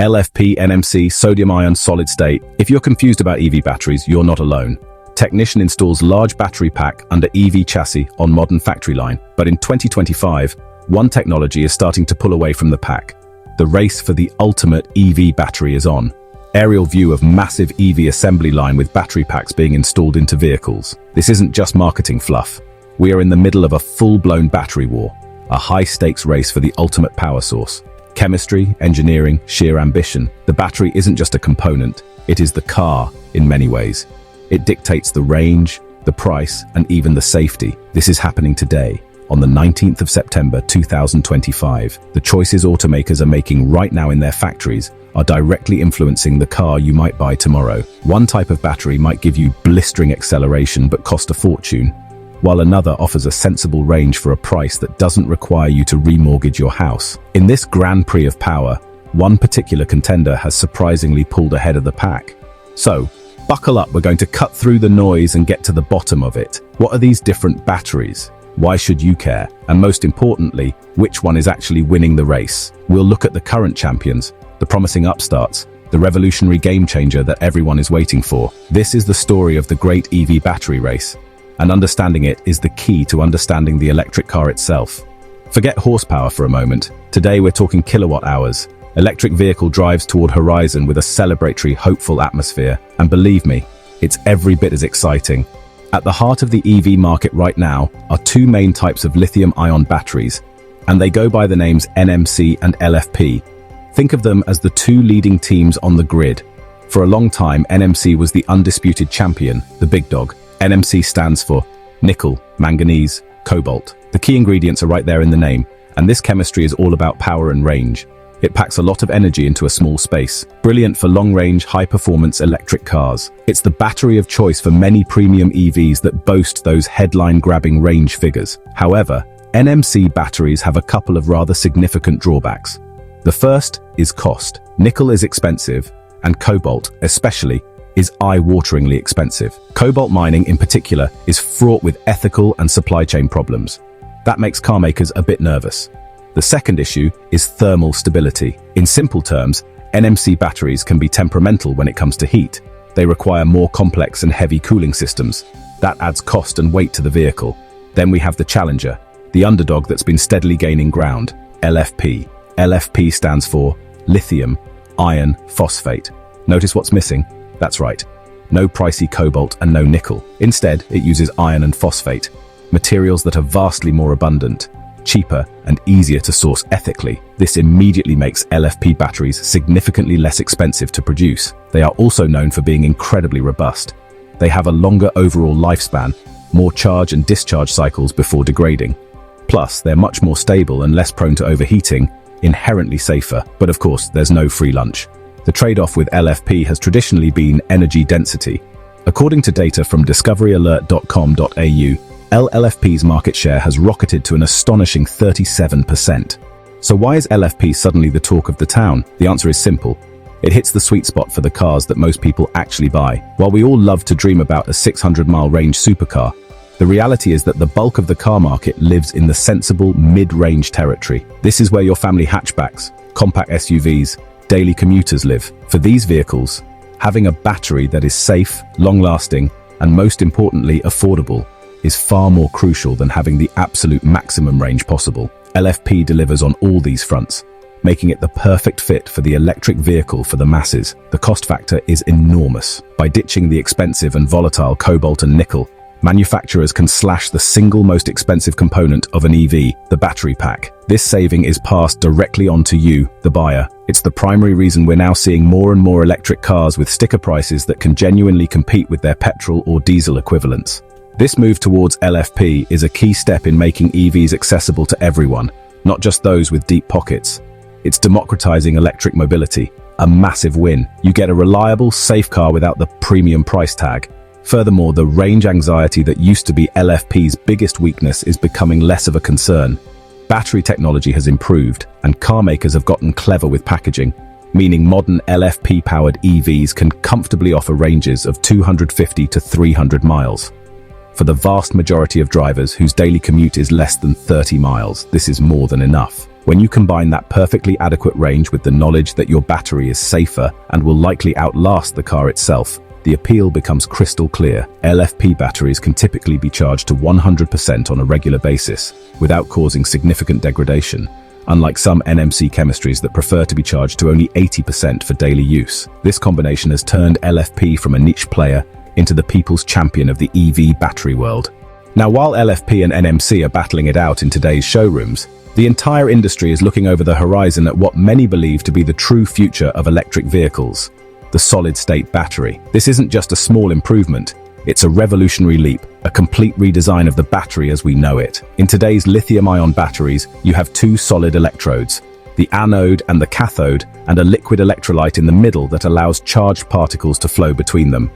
LFP, NMC, sodium ion solid state. If you're confused about EV batteries, you're not alone. Technician installs large battery pack under EV chassis on modern factory line. But in 2025, one technology is starting to pull away from the pack. The race for the ultimate EV battery is on. Aerial view of massive EV assembly line with battery packs being installed into vehicles. This isn't just marketing fluff. We are in the middle of a full-blown battery war, a high-stakes race for the ultimate power source. Chemistry, engineering, sheer ambition. The battery isn't just a component, it is the car in many ways. It dictates the range, the price, and even the safety. This is happening today, on the 19th of September 2025. The choices automakers are making right now in their factories are directly influencing the car you might buy tomorrow. One type of battery might give you blistering acceleration but cost a fortune, while another offers a sensible range for a price that doesn't require you to remortgage your house. In this Grand Prix of power, one particular contender has surprisingly pulled ahead of the pack. So, buckle up, we're going to cut through the noise and get to the bottom of it. What are these different batteries? Why should you care? And most importantly, which one is actually winning the race? We'll look at the current champions, the promising upstarts, the revolutionary game changer that everyone is waiting for. This is the story of the great EV battery race, and understanding it is the key to understanding the electric car itself. Forget horsepower for a moment. Today we're talking kilowatt hours. Electric vehicle drives toward horizon with a celebratory, hopeful atmosphere, and believe me, it's every bit as exciting. At the heart of the EV market right now are two main types of lithium-ion batteries, and they go by the names NMC and LFP. Think of them as the two leading teams on the grid. For a long time, NMC was the undisputed champion, the big dog. NMC stands for nickel, manganese, cobalt. The key ingredients are right there in the name, and this chemistry is all about power and range. It packs a lot of energy into a small space, brilliant for long-range, high-performance electric cars. It's the battery of choice for many premium EVs that boast those headline-grabbing range figures. However, NMC batteries have a couple of rather significant drawbacks. The first is cost. Nickel is expensive, and cobalt, especially, is eye-wateringly expensive. Cobalt mining, in particular, is fraught with ethical and supply chain problems. That makes car makers a bit nervous. The second issue is thermal stability. In simple terms, NMC batteries can be temperamental when it comes to heat. They require more complex and heavy cooling systems. That adds cost and weight to the vehicle. Then we have the challenger, the underdog that's been steadily gaining ground, LFP. LFP stands for Lithium Iron Phosphate. Notice what's missing? That's right. No pricey cobalt and no nickel. Instead, it uses iron and phosphate, materials that are vastly more abundant, cheaper, and easier to source ethically. This immediately makes LFP batteries significantly less expensive to produce. They are also known for being incredibly robust. They have a longer overall lifespan, more charge and discharge cycles before degrading. Plus, they're much more stable and less prone to overheating, inherently safer. But of course, there's no free lunch. The trade-off with LFP has traditionally been energy density. According to data from discoveryalert.com.au, LFP's market share has rocketed to an astonishing 37%. So why is LFP suddenly the talk of the town? The answer is simple. It hits the sweet spot for the cars that most people actually buy. While we all love to dream about a 600-mile range supercar, the reality is that the bulk of the car market lives in the sensible mid-range territory. This is where your family hatchbacks, compact SUVs, daily commuters live. For these vehicles, having a battery that is safe, long-lasting, and most importantly, affordable, is far more crucial than having the absolute maximum range possible. LFP delivers on all these fronts, making it the perfect fit for the electric vehicle for the masses. The cost factor is enormous. By ditching the expensive and volatile cobalt and nickel, manufacturers can slash the single most expensive component of an EV, the battery pack. This saving is passed directly on to you, the buyer. It's the primary reason we're now seeing more and more electric cars with sticker prices that can genuinely compete with their petrol or diesel equivalents. This move towards LFP is a key step in making EVs accessible to everyone, not just those with deep pockets. It's democratizing electric mobility, a massive win. You get a reliable, safe car without the premium price tag. Furthermore, the range anxiety that used to be LFP's biggest weakness is becoming less of a concern. Battery technology has improved, and car makers have gotten clever with packaging, meaning modern LFP-powered EVs can comfortably offer ranges of 250 to 300 miles. For the vast majority of drivers whose daily commute is less than 30 miles, this is more than enough. When you combine that perfectly adequate range with the knowledge that your battery is safer and will likely outlast the car itself, the appeal becomes crystal clear. LFP batteries can typically be charged to 100% on a regular basis, without causing significant degradation, unlike some NMC chemistries that prefer to be charged to only 80% for daily use. This combination has turned LFP from a niche player into the people's champion of the EV battery world. Now, while LFP and NMC are battling it out in today's showrooms, the entire industry is looking over the horizon at what many believe to be the true future of electric vehicles: the solid-state battery. This isn't just a small improvement, it's a revolutionary leap, a complete redesign of the battery as we know it. In today's lithium-ion batteries, you have two solid electrodes, the anode and the cathode, and a liquid electrolyte in the middle that allows charged particles to flow between them.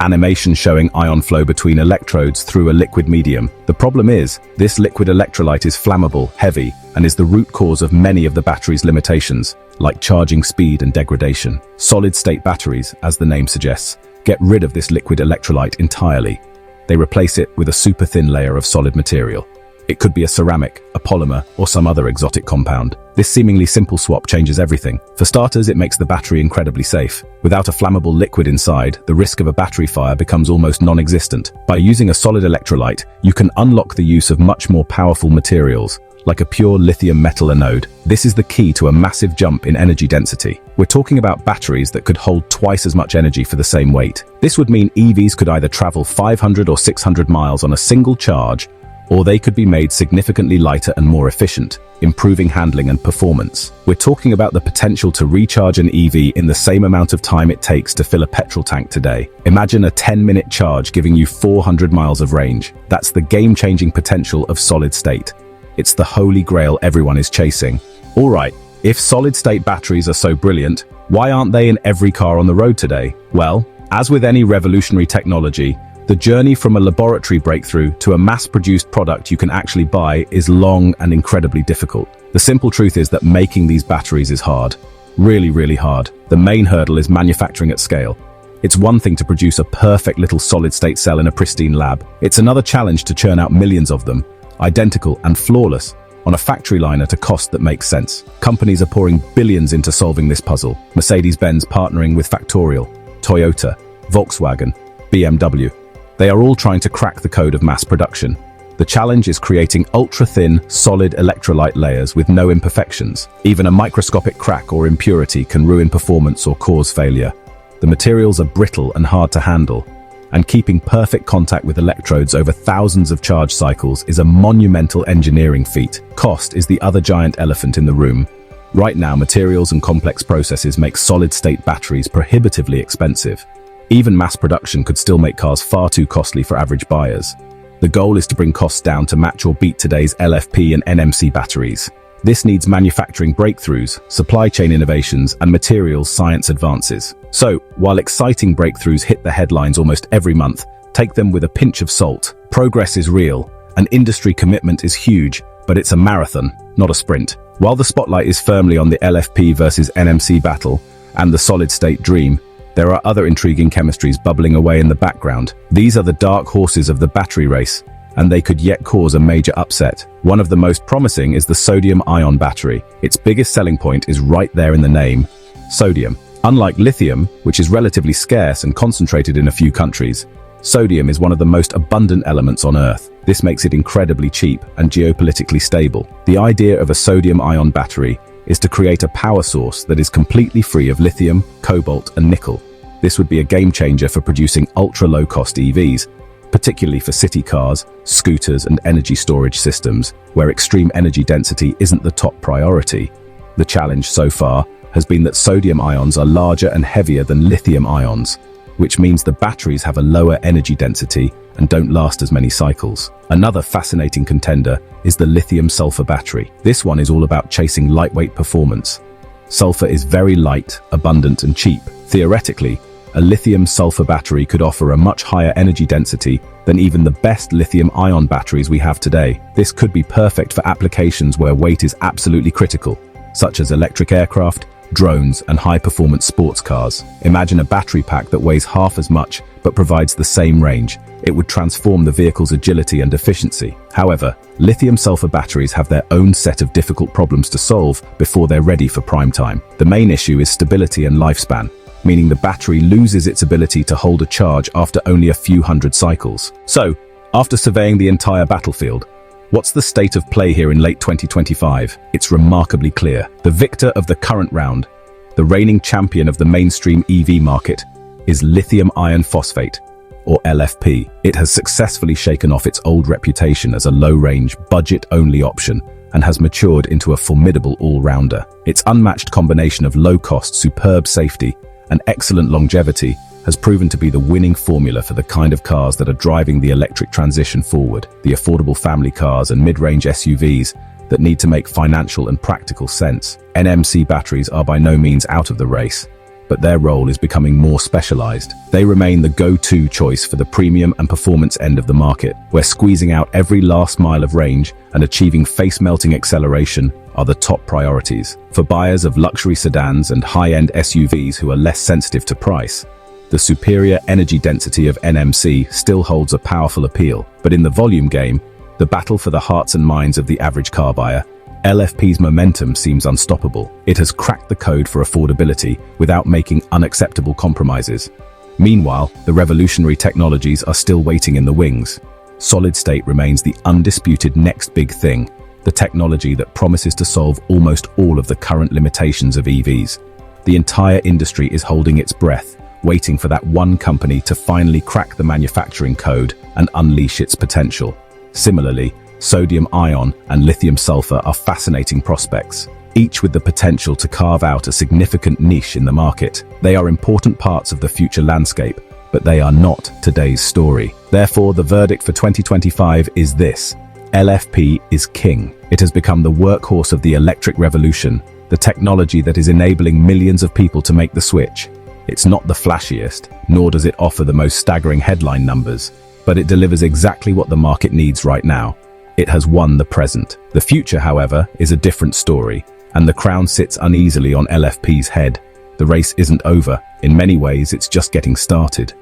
Animation showing ion flow between electrodes through a liquid medium. The problem is, this liquid electrolyte is flammable, heavy, and is the root cause of many of the battery's limitations, like charging speed and degradation. Solid-state batteries, as the name suggests, get rid of this liquid electrolyte entirely. They replace it with a super thin layer of solid material. It could be a ceramic, a polymer, or some other exotic compound. This seemingly simple swap changes everything. For starters, it makes the battery incredibly safe. Without a flammable liquid inside, the risk of a battery fire becomes almost non-existent. By using a solid electrolyte, you can unlock the use of much more powerful materials, like a pure lithium metal anode. This is the key to a massive jump in energy density. We're talking about batteries that could hold twice as much energy for the same weight. This would mean EVs could either travel 500 or 600 miles on a single charge, or they could be made significantly lighter and more efficient, improving handling and performance. We're talking about the potential to recharge an EV in the same amount of time it takes to fill a petrol tank today. Imagine a 10-minute charge giving you 400 miles of range. That's the game-changing potential of solid state. It's the holy grail everyone is chasing. All right, if solid-state batteries are so brilliant, why aren't they in every car on the road today? Well, as with any revolutionary technology, the journey from a laboratory breakthrough to a mass-produced product you can actually buy is long and incredibly difficult. The simple truth is that making these batteries is hard. Really, really hard. The main hurdle is manufacturing at scale. It's one thing to produce a perfect little solid-state cell in a pristine lab. It's another challenge to churn out millions of them, identical and flawless, on a factory line at a cost that makes sense. Companies are pouring billions into solving this puzzle. Mercedes-Benz partnering with Factorial, Toyota, Volkswagen, BMW. They are all trying to crack the code of mass production. The challenge is creating ultra-thin, solid electrolyte layers with no imperfections. Even a microscopic crack or impurity can ruin performance or cause failure. The materials are brittle and hard to handle, and keeping perfect contact with electrodes over thousands of charge cycles is a monumental engineering feat. Cost is the other giant elephant in the room. Right now, materials and complex processes make solid-state batteries prohibitively expensive. Even mass production could still make cars far too costly for average buyers. The goal is to bring costs down to match or beat today's LFP and NMC batteries. This needs manufacturing breakthroughs, supply chain innovations, and materials science advances. So, while exciting breakthroughs hit the headlines almost every month, take them with a pinch of salt. Progress is real, and industry commitment is huge, but it's a marathon, not a sprint. While the spotlight is firmly on the LFP versus NMC battle and the solid-state dream, there are other intriguing chemistries bubbling away in the background. These are the dark horses of the battery race, and they could yet cause a major upset. One of the most promising is the sodium-ion battery. Its biggest selling point is right there in the name, sodium. Unlike lithium, which is relatively scarce and concentrated in a few countries, sodium is one of the most abundant elements on Earth. This makes it incredibly cheap and geopolitically stable. The idea of a sodium-ion battery is to create a power source that is completely free of lithium, cobalt, and nickel. This would be a game-changer for producing ultra-low-cost EVs, particularly for city cars, scooters, and energy storage systems, where extreme energy density isn't the top priority. The challenge so far has been that sodium ions are larger and heavier than lithium ions, which means the batteries have a lower energy density and don't last as many cycles. Another fascinating contender is the lithium-sulfur battery. This one is all about chasing lightweight performance. Sulfur is very light, abundant, and cheap. Theoretically, a lithium-sulfur battery could offer a much higher energy density than even the best lithium-ion batteries we have today. This could be perfect for applications where weight is absolutely critical, such as electric aircraft, drones, and high-performance sports cars. Imagine a battery pack that weighs half as much but provides the same range. It would transform the vehicle's agility and efficiency. However, lithium-sulfur batteries have their own set of difficult problems to solve before they're ready for prime time. The main issue is stability and lifespan, meaning the battery loses its ability to hold a charge after only a few hundred cycles. So, after surveying the entire battlefield, what's the state of play here in late 2025? It's remarkably clear. The victor of the current round, the reigning champion of the mainstream EV market, is lithium iron phosphate, or LFP. It has successfully shaken off its old reputation as a low-range, budget-only option and has matured into a formidable all-rounder. Its unmatched combination of low-cost, superb safety and excellent longevity has proven to be the winning formula for the kind of cars that are driving the electric transition forward, the affordable family cars and mid-range SUVs that need to make financial and practical sense. NMC batteries are by no means out of the race, but their role is becoming more specialized. They remain the go-to choice for the premium and performance end of the market, where squeezing out every last mile of range and achieving face-melting acceleration are the top priorities. For buyers of luxury sedans and high-end SUVs who are less sensitive to price, the superior energy density of NMC still holds a powerful appeal. But in the volume game, the battle for the hearts and minds of the average car buyer, LFP's momentum seems unstoppable. It has cracked the code for affordability without making unacceptable compromises. Meanwhile, the revolutionary technologies are still waiting in the wings. Solid state remains the undisputed next big thing, the technology that promises to solve almost all of the current limitations of EVs. The entire industry is holding its breath, waiting for that one company to finally crack the manufacturing code and unleash its potential. Similarly, sodium-ion and lithium-sulfur are fascinating prospects, each with the potential to carve out a significant niche in the market. They are important parts of the future landscape, but they are not today's story. Therefore, the verdict for 2025 is this: LFP is king. It has become the workhorse of the electric revolution, the technology that is enabling millions of people to make the switch. It's not the flashiest, nor does it offer the most staggering headline numbers, but it delivers exactly what the market needs right now. It has won the present. The future, however, is a different story, and the crown sits uneasily on LFP's head. The race isn't over. In many ways, it's just getting started.